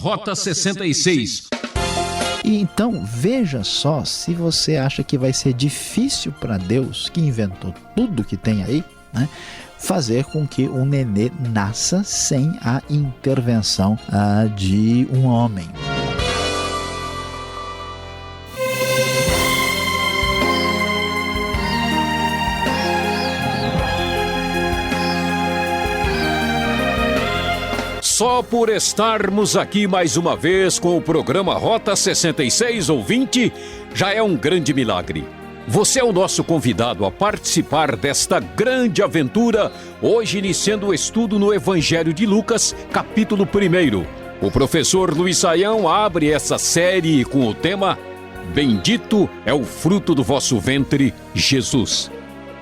Rota 66. E então, veja só, se você acha que vai ser difícil para Deus, que inventou tudo que tem aí, né, fazer com que um nenê nasça sem a intervenção de um homem. Só por estarmos aqui mais uma vez com o programa Rota 66, ouvinte, já é um grande milagre. Você é o nosso convidado a participar desta grande aventura, hoje iniciando o estudo no Evangelho de Lucas, capítulo 1. O professor Luiz Saião abre essa série com o tema Bendito é o fruto do vosso ventre, Jesus.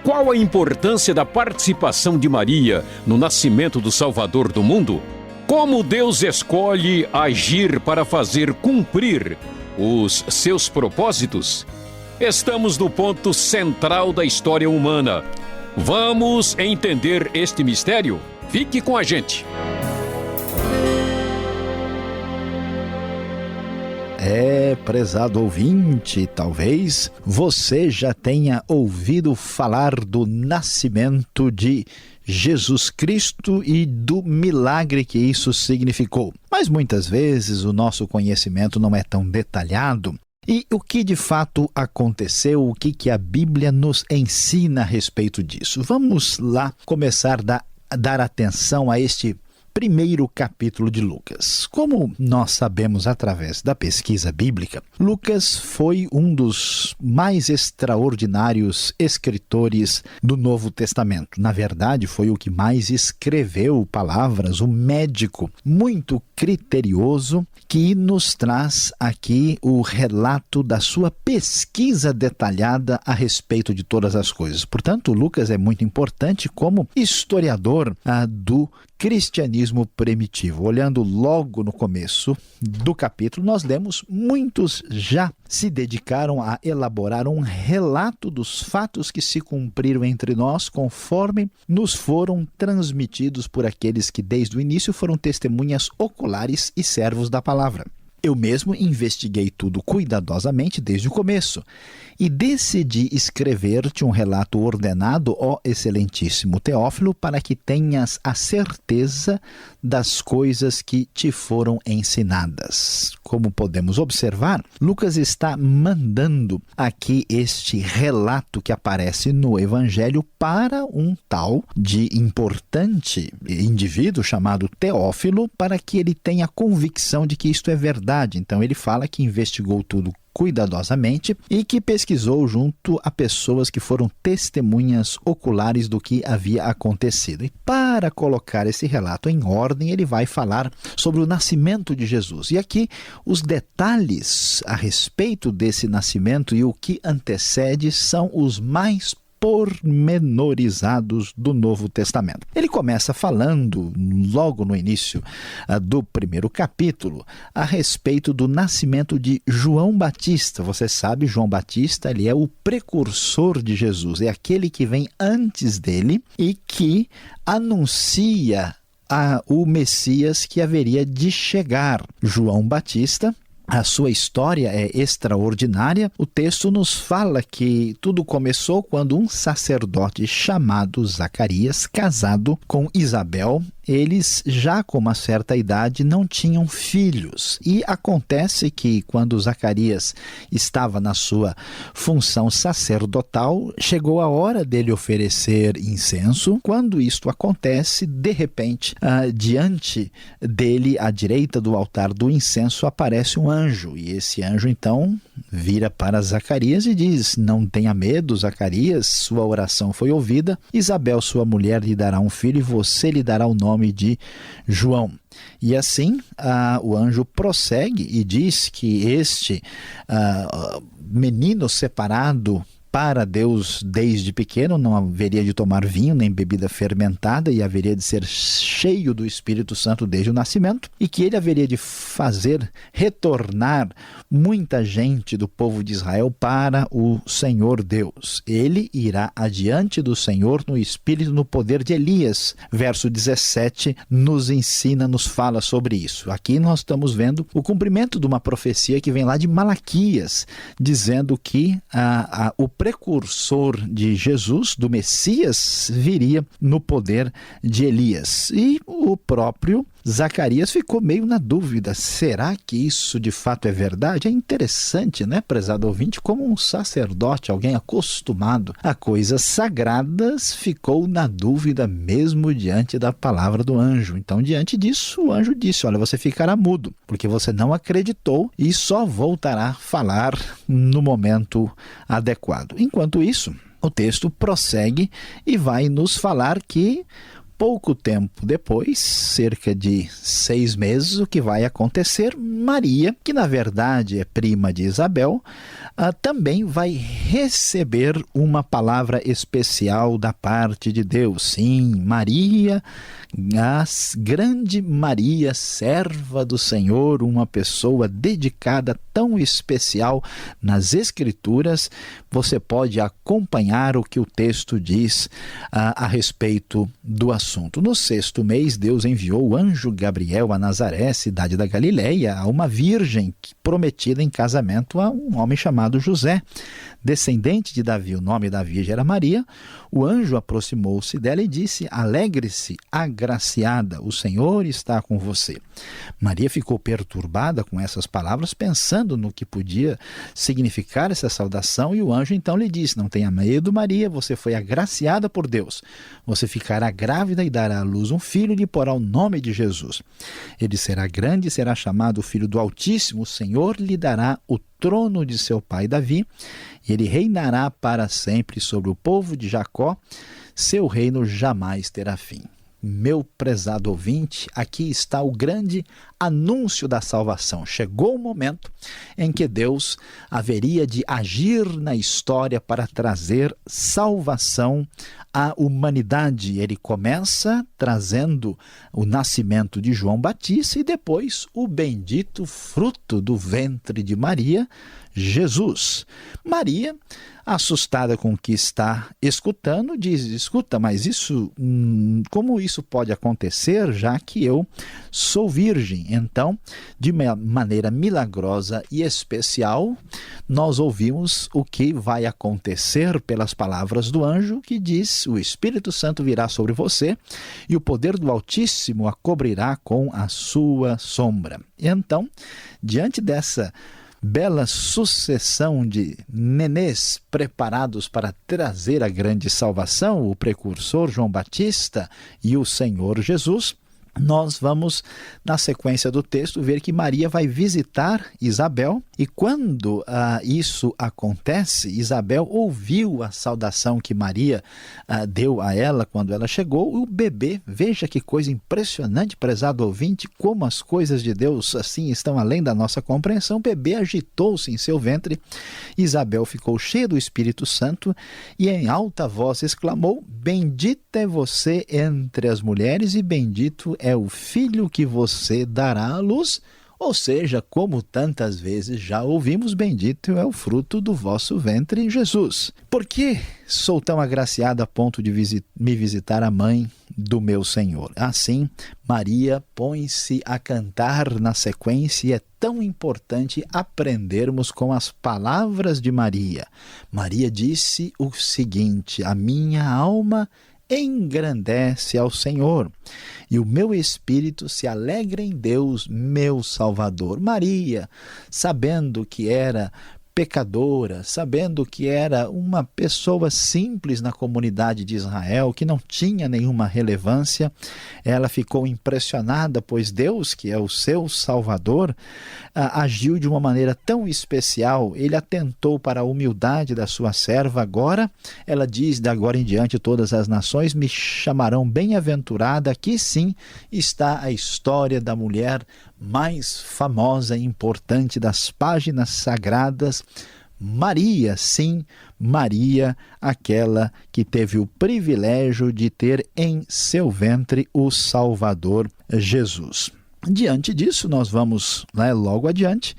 Qual a importância da participação de Maria no nascimento do Salvador do mundo? Como Deus escolhe agir para fazer cumprir os seus propósitos? Estamos no ponto central da história humana. Vamos entender este mistério? Fique com a gente. Prezado ouvinte, talvez você já tenha ouvido falar do nascimento de Jesus Cristo e do milagre que isso significou. Mas muitas vezes o nosso conhecimento não é tão detalhado. E o que de fato aconteceu, o que a Bíblia nos ensina a respeito disso? Vamos lá começar a dar atenção a este primeiro capítulo de Lucas. Como nós sabemos através da pesquisa bíblica, Lucas foi um dos mais extraordinários escritores do Novo Testamento. Na verdade, foi o que mais escreveu palavras, um médico muito criterioso que nos traz aqui o relato da sua pesquisa detalhada a respeito de todas as coisas. Portanto, Lucas é muito importante como historiador do cristianismo primitivo. Olhando logo no começo do capítulo, nós lemos: muitos já se dedicaram a elaborar um relato dos fatos que se cumpriram entre nós, conforme nos foram transmitidos por aqueles que desde o início foram testemunhas oculares e servos da palavra. Eu mesmo investiguei tudo cuidadosamente desde o começo e decidi escrever-te um relato ordenado, ó excelentíssimo Teófilo, para que tenhas a certeza das coisas que te foram ensinadas. Como podemos observar, Lucas está mandando aqui este relato que aparece no Evangelho para um tal de importante indivíduo chamado Teófilo, para que ele tenha convicção de que isto é verdade. Então ele fala que investigou tudo cuidadosamente e que pesquisou junto a pessoas que foram testemunhas oculares do que havia acontecido. E para colocar esse relato em ordem, ele vai falar sobre o nascimento de Jesus. E aqui os detalhes a respeito desse nascimento e o que antecede são os mais pormenorizados do Novo Testamento. Ele começa falando, logo no início do primeiro capítulo, a respeito do nascimento de João Batista. Você sabe, João Batista, ele é o precursor de Jesus, é aquele que vem antes dele e que anuncia o Messias que haveria de chegar. João Batista, a sua história é extraordinária. O texto nos fala que tudo começou quando um sacerdote chamado Zacarias, casado com Isabel, eles já com uma certa idade não tinham filhos. E acontece que quando Zacarias estava na sua função sacerdotal, chegou a hora dele oferecer incenso. Quando isto acontece, de repente, diante dele, à direita do altar do incenso, aparece um anjo. E esse anjo, então, vira para Zacarias e diz: não tenha medo, Zacarias, sua oração foi ouvida. Isabel, sua mulher, lhe dará um filho e você lhe dará o nome de João. E assim o anjo prossegue e diz que este menino separado para Deus desde pequeno não haveria de tomar vinho nem bebida fermentada e haveria de ser cheio do Espírito Santo desde o nascimento, e que ele haveria de fazer retornar muita gente do povo de Israel para o Senhor Deus. Ele irá adiante do Senhor no espírito, no poder de Elias. Verso 17 nos ensina, nos fala sobre isso. Aqui nós estamos vendo o cumprimento de uma profecia que vem lá de Malaquias, dizendo que o precursor de Jesus, do Messias, viria no poder de Elias. E o próprio Zacarias ficou meio na dúvida, será que isso de fato é verdade? É interessante, né, prezado ouvinte, como um sacerdote, alguém acostumado a coisas sagradas, ficou na dúvida mesmo diante da palavra do anjo. Então, diante disso, o anjo disse, olha, você ficará mudo, porque você não acreditou e só voltará a falar no momento adequado. Enquanto isso, o texto prossegue e vai nos falar que pouco tempo depois, cerca de 6 meses, o que vai acontecer? Maria, que na verdade é prima de Isabel, também vai receber uma palavra especial da parte de Deus. Sim, Maria, a grande Maria, serva do Senhor, uma pessoa dedicada, tão especial nas Escrituras. Você pode acompanhar o que o texto diz a respeito do assunto. No 6º mês, Deus enviou o anjo Gabriel a Nazaré, cidade da Galileia, a uma virgem prometida em casamento a um homem chamado José, descendente de Davi. O nome da virgem era Maria. O anjo aproximou-se dela e disse, alegre-se, agraciada, o Senhor está com você. Maria ficou perturbada com essas palavras, pensando no que podia significar essa saudação, e o anjo então lhe disse, não tenha medo, Maria, você foi agraciada por Deus. Você ficará grávida e dará à luz um filho e lhe porá o nome de Jesus. Ele será grande e será chamado Filho do Altíssimo. O Senhor lhe dará o trono de seu pai Davi, e ele reinará para sempre sobre o povo de Jacó, seu reino jamais terá fim. Meu prezado ouvinte, aqui está o grande anúncio da salvação. Chegou o momento em que Deus haveria de agir na história para trazer salvação à humanidade. Ele começa trazendo o nascimento de João Batista e depois o bendito fruto do ventre de Maria, Jesus. Maria, assustada com o que está escutando, diz, escuta, mas isso, como isso pode acontecer, já que eu sou virgem? Então, de maneira milagrosa e especial, nós ouvimos o que vai acontecer pelas palavras do anjo, que diz, o Espírito Santo virá sobre você e o poder do Altíssimo a cobrirá com a sua sombra. Então, diante dessa bela sucessão de nenês preparados para trazer a grande salvação, o precursor João Batista e o Senhor Jesus, nós vamos, na sequência do texto, ver que Maria vai visitar Isabel, e quando isso acontece, Isabel ouviu a saudação que Maria deu a ela quando ela chegou. O bebê, veja que coisa impressionante, prezado ouvinte, como as coisas de Deus assim estão além da nossa compreensão. O bebê agitou-se em seu ventre, Isabel ficou cheia do Espírito Santo e em alta voz exclamou, bendita é você entre as mulheres e bendito é o filho que você dará à luz. Ou seja, como tantas vezes já ouvimos, bendito é o fruto do vosso ventre, Jesus. Por que sou tão agraciada a ponto de me visitar a mãe do meu Senhor? Assim, Maria põe-se a cantar na sequência, e é tão importante aprendermos com as palavras de Maria. Maria disse o seguinte, a minha alma engrandece ao Senhor, e o meu espírito se alegra em Deus, meu Salvador. Maria, sabendo que era pecadora, sabendo que era uma pessoa simples na comunidade de Israel, que não tinha nenhuma relevância, ela ficou impressionada, pois Deus, que é o seu Salvador, agiu de uma maneira tão especial. Ele atentou para a humildade da sua serva. Agora, ela diz, de agora em diante todas as nações me chamarão bem-aventurada. Aqui sim está a história da mulher mais famosa e importante das páginas sagradas, Maria, sim, Maria, aquela que teve o privilégio de ter em seu ventre o Salvador Jesus. Diante disso, nós vamos, logo adiante,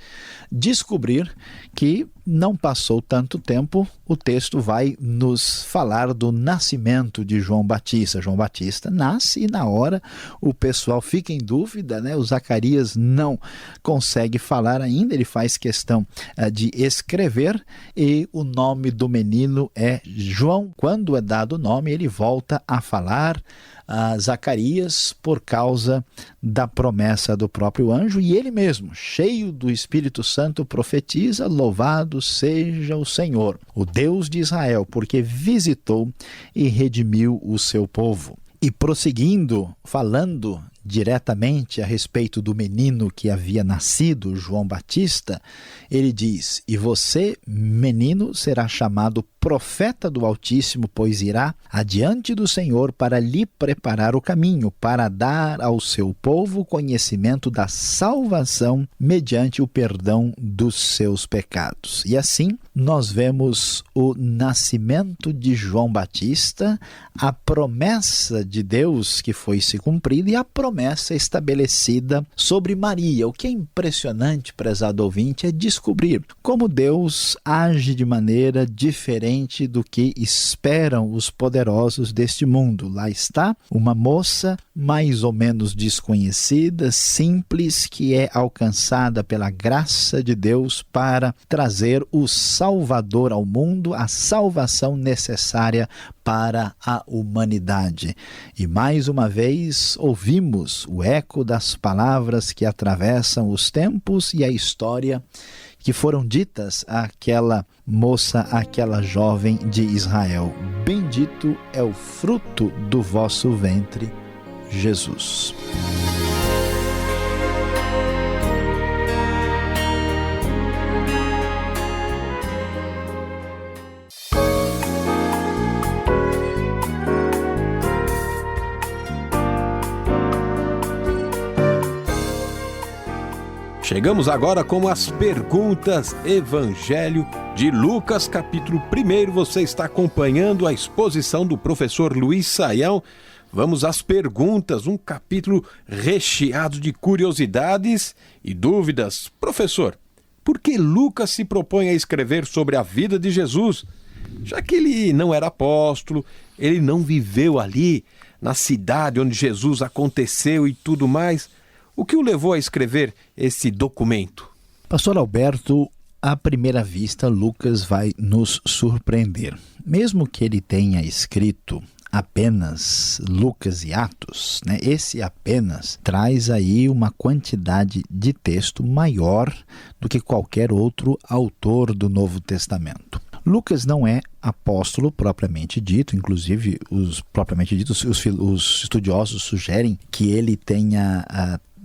descobrir que não passou tanto tempo, o texto vai nos falar do nascimento de João Batista. João Batista nasce e na hora o pessoal fica em dúvida, O Zacarias não consegue falar ainda, ele faz questão de escrever e o nome do menino é João. Quando é dado o nome, ele volta a falar a Zacarias por causa da promessa do próprio anjo, e ele mesmo, cheio do Espírito Santo, profetiza: louvado seja o Senhor, o Deus de Israel, porque visitou e redimiu o seu povo. E prosseguindo, falando diretamente a respeito do menino que havia nascido, João Batista, ele diz: e você, menino, será chamado profeta do Altíssimo, pois irá adiante do Senhor para lhe preparar o caminho, para dar ao seu povo conhecimento da salvação mediante o perdão dos seus pecados. E assim nós vemos o nascimento de João Batista, a promessa de Deus que foi se cumprida e a promessa estabelecida sobre Maria. O que é impressionante, prezado ouvinte, é descobrir como Deus age de maneira diferente do que esperam os poderosos deste mundo. Lá está uma moça mais ou menos desconhecida, simples, que é alcançada pela graça de Deus para trazer o Salvador ao mundo, a salvação necessária para a humanidade. E mais uma vez ouvimos o eco das palavras que atravessam os tempos e a história que foram ditas àquela moça, àquela jovem de Israel: bendito é o fruto do vosso ventre, Jesus. Chegamos agora com as perguntas Evangelho de Lucas, capítulo 1. Você está acompanhando a exposição do professor Luiz Saião. Vamos às perguntas, um capítulo recheado de curiosidades e dúvidas. Professor, por que Lucas se propõe a escrever sobre a vida de Jesus? Já que ele não era apóstolo, ele não viveu ali, na cidade onde Jesus aconteceu e tudo mais. O que o levou a escrever esse documento? Pastor Alberto, à primeira vista, Lucas vai nos surpreender. Mesmo que ele tenha escrito apenas Lucas e Atos, esse apenas traz aí uma quantidade de texto maior do que qualquer outro autor do Novo Testamento. Lucas não é apóstolo propriamente dito, inclusive os estudiosos sugerem que ele tenha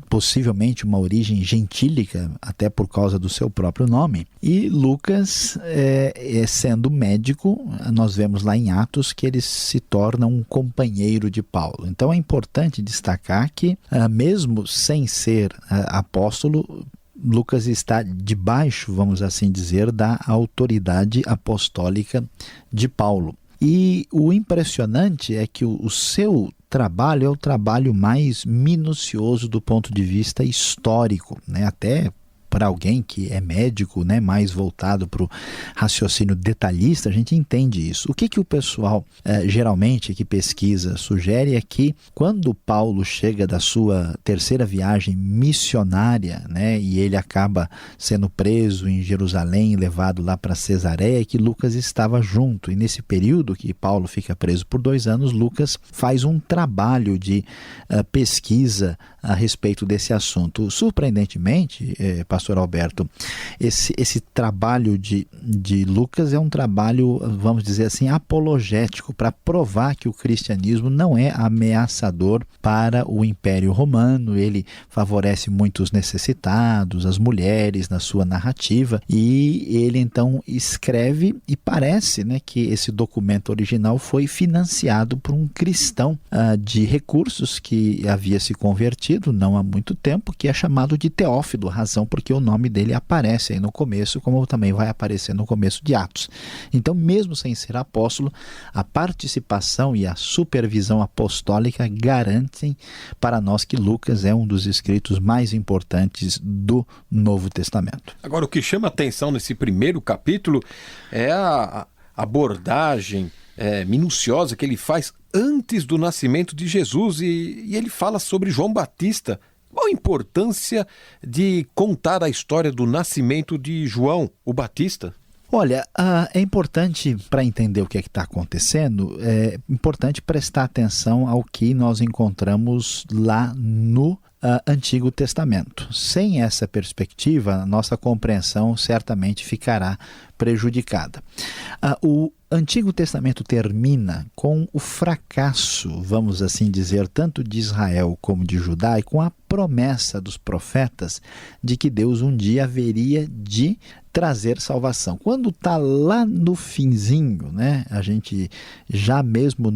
possivelmente uma origem gentílica, até por causa do seu próprio nome. E Lucas, sendo médico, nós vemos lá em Atos que ele se torna um companheiro de Paulo. Então é importante destacar que, mesmo sem ser apóstolo, Lucas está debaixo, vamos assim dizer, da autoridade apostólica de Paulo. E o impressionante é que o seu trabalho é o trabalho mais minucioso do ponto de vista histórico, até para alguém que é médico, mais voltado para o raciocínio detalhista, a gente entende isso. O que o pessoal geralmente que pesquisa sugere é que quando Paulo chega da sua terceira viagem missionária, e ele acaba sendo preso em Jerusalém, levado lá para Cesareia, que Lucas estava junto. E nesse período que Paulo fica preso por 2 anos, Lucas faz um trabalho de pesquisa a respeito desse assunto. Surpreendentemente, Pastor Alberto, esse trabalho de Lucas é um trabalho, vamos dizer assim, apologético, para provar que o cristianismo não é ameaçador para o Império Romano. Ele favorece muitos necessitados, as mulheres na sua narrativa, e ele então escreve, e parece que esse documento original foi financiado por um cristão de recursos que havia se convertido conhecido não há muito tempo, que é chamado de Teófilo, razão porque o nome dele aparece aí no começo, como também vai aparecer no começo de Atos. Então, mesmo sem ser apóstolo, a participação e a supervisão apostólica garantem para nós que Lucas é um dos escritos mais importantes do Novo Testamento. Agora, o que chama atenção nesse primeiro capítulo é a abordagem minuciosa que ele faz antes do nascimento de Jesus, e ele fala sobre João Batista. Qual a importância de contar a história do nascimento de João, o Batista? Olha, é importante, para entender o que está acontecendo, é importante prestar atenção ao que nós encontramos lá no Antigo Testamento. Sem essa perspectiva, nossa compreensão certamente ficará prejudicada. O Antigo Testamento termina com o fracasso, vamos assim dizer, tanto de Israel como de Judá, e com a promessa dos profetas de que Deus um dia haveria de trazer salvação. Quando está lá no finzinho, né, a gente já mesmo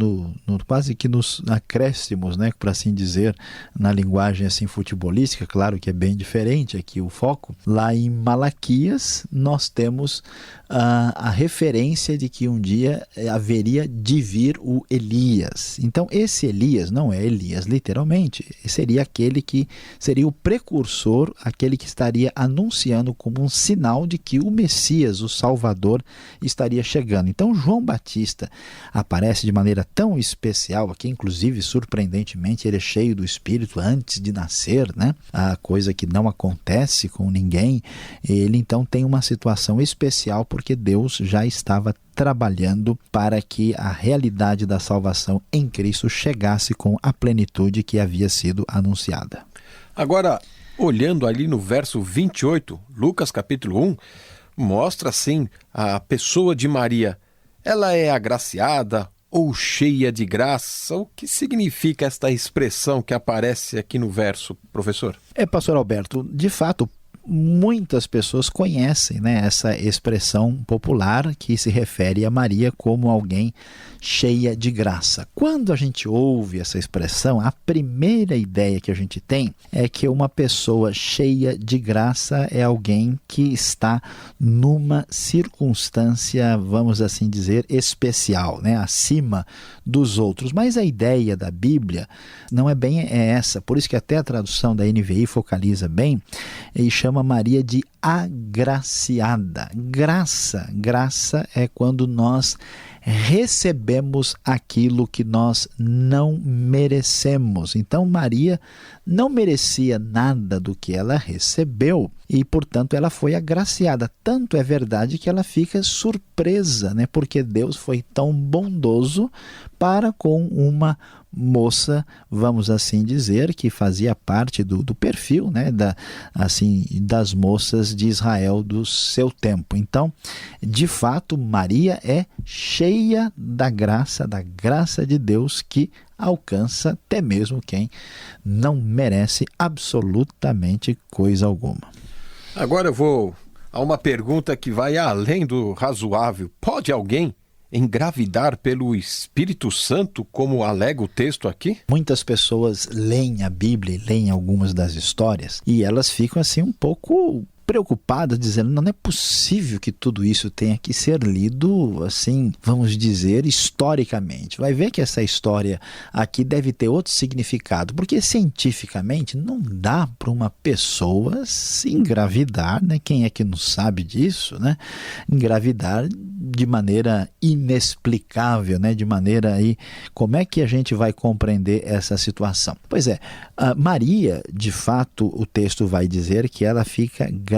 quase que nos acréscimos, né, por assim dizer, na linguagem assim futebolística, claro que é bem diferente aqui o foco, lá em Malaquias nós temos a referência de que um dia haveria de vir o Elias. Então esse Elias não é Elias literalmente, seria aquele que seria o precursor, aquele que estaria anunciando como um sinal de que o Messias, o Salvador, estaria chegando. Então João Batista aparece de maneira tão especial aqui, inclusive surpreendentemente ele é cheio do Espírito antes de nascer, né? A coisa que não acontece com ninguém. Ele então tem uma situação especial porque Deus já estava trabalhando para que a realidade da salvação em Cristo chegasse com a plenitude que havia sido anunciada. Agora, olhando ali no verso 28, Lucas capítulo 1, mostra assim a pessoa de Maria. Ela é agraciada ou cheia de graça? O que significa esta expressão que aparece aqui no verso, professor? Pastor Alberto, de fato, muitas pessoas conhecem, né, essa expressão popular que se refere a Maria como alguém cheia de graça. Quando a gente ouve essa expressão, a primeira ideia que a gente tem é que uma pessoa cheia de graça é alguém que está numa circunstância, vamos assim dizer, especial, né, acima dos outros. Mas a ideia da Bíblia não é bem essa, por isso que até a tradução da NVI focaliza bem e chama Maria de agraciada. Graça é quando nós recebemos aquilo que nós não merecemos. Então Maria não merecia nada do que ela recebeu e, portanto, ela foi agraciada. Tanto é verdade que ela fica surpresa, né? Porque Deus foi tão bondoso para com uma moça, vamos assim dizer, que fazia parte do perfil, né, das moças de Israel do seu tempo. Então, de fato, Maria é cheia da graça de Deus que alcança até mesmo quem não merece absolutamente coisa alguma. Agora eu vou a uma pergunta que vai além do razoável. Pode alguém engravidar pelo Espírito Santo, como alega o texto aqui? Muitas pessoas leem a Bíblia e leem algumas das histórias e elas ficam assim um pouco preocupadas, dizendo, não é possível que tudo isso tenha que ser lido, assim, vamos dizer, historicamente. Vai ver que essa história aqui deve ter outro significado, porque cientificamente não dá para uma pessoa se engravidar, né? Quem é que não sabe disso, né? Engravidar de maneira inexplicável, né? De maneira aí, como é que a gente vai compreender essa situação? Pois é, Maria, de fato, o texto vai dizer que ela fica grávida.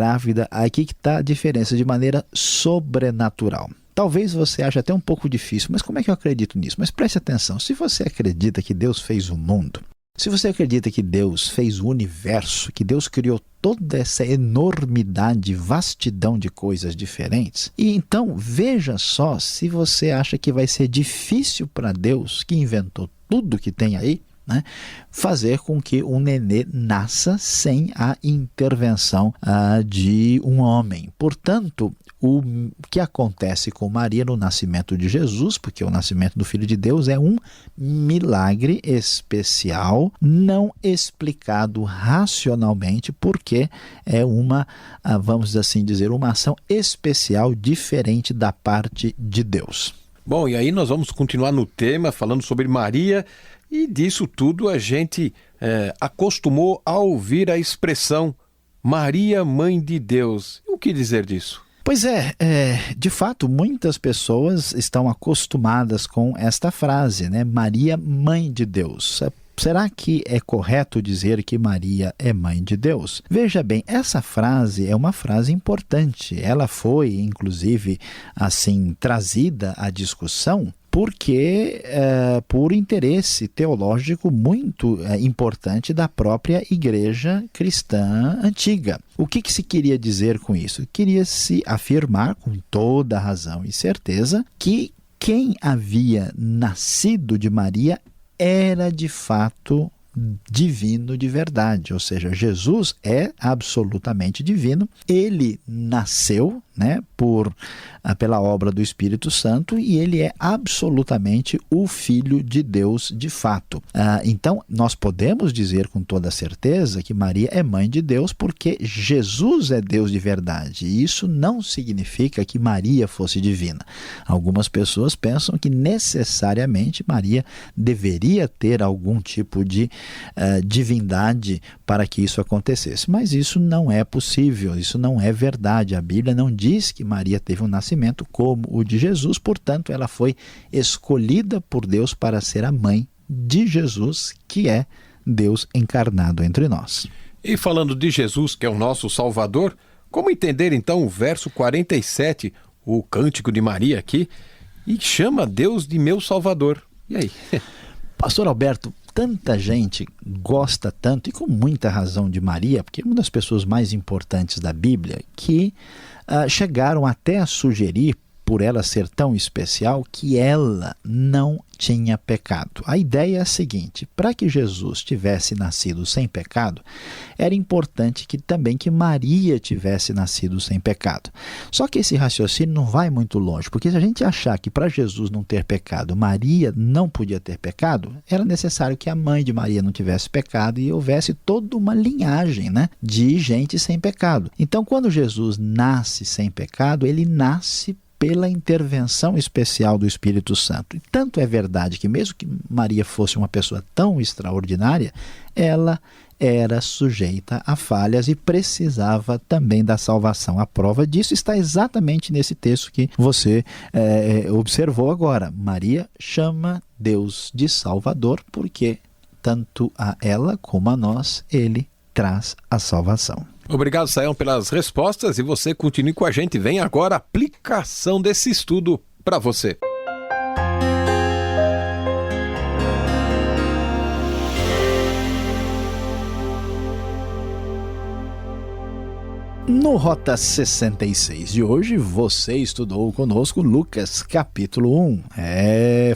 Aqui que está a diferença, de maneira sobrenatural. Talvez você ache até um pouco difícil, mas como é que eu acredito nisso? Mas preste atenção, se você acredita que Deus fez o mundo, se você acredita que Deus fez o universo, que Deus criou toda essa enormidade, vastidão de coisas diferentes, e então veja só se você acha que vai ser difícil para Deus, que inventou tudo que tem aí, né, fazer com que um nenê nasça sem a intervenção de um homem. Portanto, o que acontece com Maria no nascimento de Jesus, porque o nascimento do Filho de Deus é um milagre especial, não explicado racionalmente, porque é uma, vamos assim dizer, uma ação especial diferente da parte de Deus. Bom, e aí nós vamos continuar no tema, falando sobre Maria, e disso tudo a gente acostumou a ouvir a expressão Maria, Mãe de Deus. O que dizer disso? Pois de fato, muitas pessoas estão acostumadas com esta frase, né? Maria, Mãe de Deus. Será que é correto dizer que Maria é Mãe de Deus? Veja bem, essa frase é uma frase importante. Ela foi, inclusive, assim, trazida à discussão porque por interesse teológico muito importante da própria igreja cristã antiga. O que se queria dizer com isso? Queria-se afirmar com toda razão e certeza que quem havia nascido de Maria era de fato divino de verdade, ou seja, Jesus é absolutamente divino, ele nasceu, né, pela obra do Espírito Santo e ele é absolutamente o Filho de Deus de fato. Então, nós podemos dizer com toda certeza que Maria é mãe de Deus porque Jesus é Deus de verdade e isso não significa que Maria fosse divina. Algumas pessoas pensam que necessariamente Maria deveria ter algum tipo de divindade para que isso acontecesse, mas isso não é possível, isso não é verdade. A Bíblia não diz que Maria teve um nascimento como o de Jesus, portanto ela foi escolhida por Deus para ser a mãe de Jesus, que é Deus encarnado entre nós. E falando de Jesus, que é o nosso Salvador, como entender então o verso 47, o cântico de Maria aqui, e chama Deus de meu Salvador? E aí? Pastor Alberto, tanta gente gosta tanto, e com muita razão, de Maria, porque é uma das pessoas mais importantes da Bíblia, que chegaram até a sugerir, por ela ser tão especial, que ela não tinha pecado. A ideia é a seguinte: para que Jesus tivesse nascido sem pecado, era importante que Maria tivesse nascido sem pecado. Só que esse raciocínio não vai muito longe, porque se a gente achar que para Jesus não ter pecado, Maria não podia ter pecado, era necessário que a mãe de Maria não tivesse pecado e houvesse toda uma linhagem, né, de gente sem pecado. Então, quando Jesus nasce sem pecado, ele nasce pela intervenção especial do Espírito Santo. E tanto é verdade que mesmo que Maria fosse uma pessoa tão extraordinária, ela era sujeita a falhas e precisava também da salvação. A prova disso está exatamente nesse texto que você observou agora. Maria chama Deus de Salvador porque tanto a ela como a nós ele traz a salvação. Obrigado, Sayão, pelas respostas e você continue com a gente. Vem agora a aplicação desse estudo para você. No Rota 66 de hoje, você estudou conosco Lucas capítulo 1.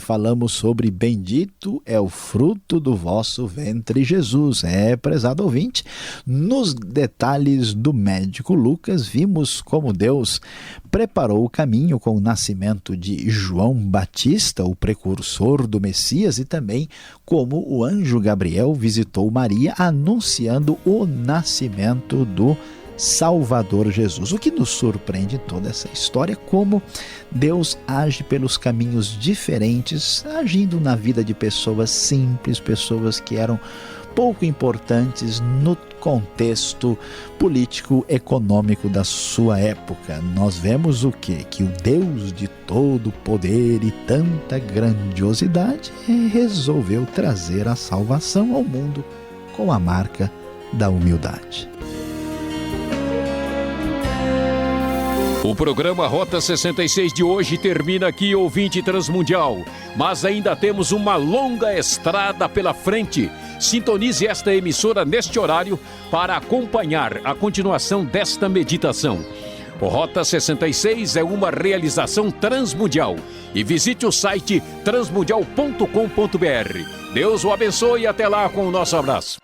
Falamos sobre bendito é o fruto do vosso ventre, Jesus. Prezado ouvinte, nos detalhes do médico Lucas, vimos como Deus preparou o caminho com o nascimento de João Batista, o precursor do Messias, e também como o anjo Gabriel visitou Maria anunciando o nascimento do Salvador Jesus. O que nos surpreende em toda essa história é como Deus age pelos caminhos diferentes, agindo na vida de pessoas simples, pessoas que eram pouco importantes no contexto político, econômico da sua época. Nós vemos o quê? Que o Deus de todo poder e tanta grandiosidade resolveu trazer a salvação ao mundo com a marca da humildade. O programa Rota 66 de hoje termina aqui, ouvinte transmundial. Mas ainda temos uma longa estrada pela frente. Sintonize esta emissora neste horário para acompanhar a continuação desta meditação. O Rota 66 é uma realização transmundial. E visite o site transmundial.com.br. Deus o abençoe e até lá com o nosso abraço.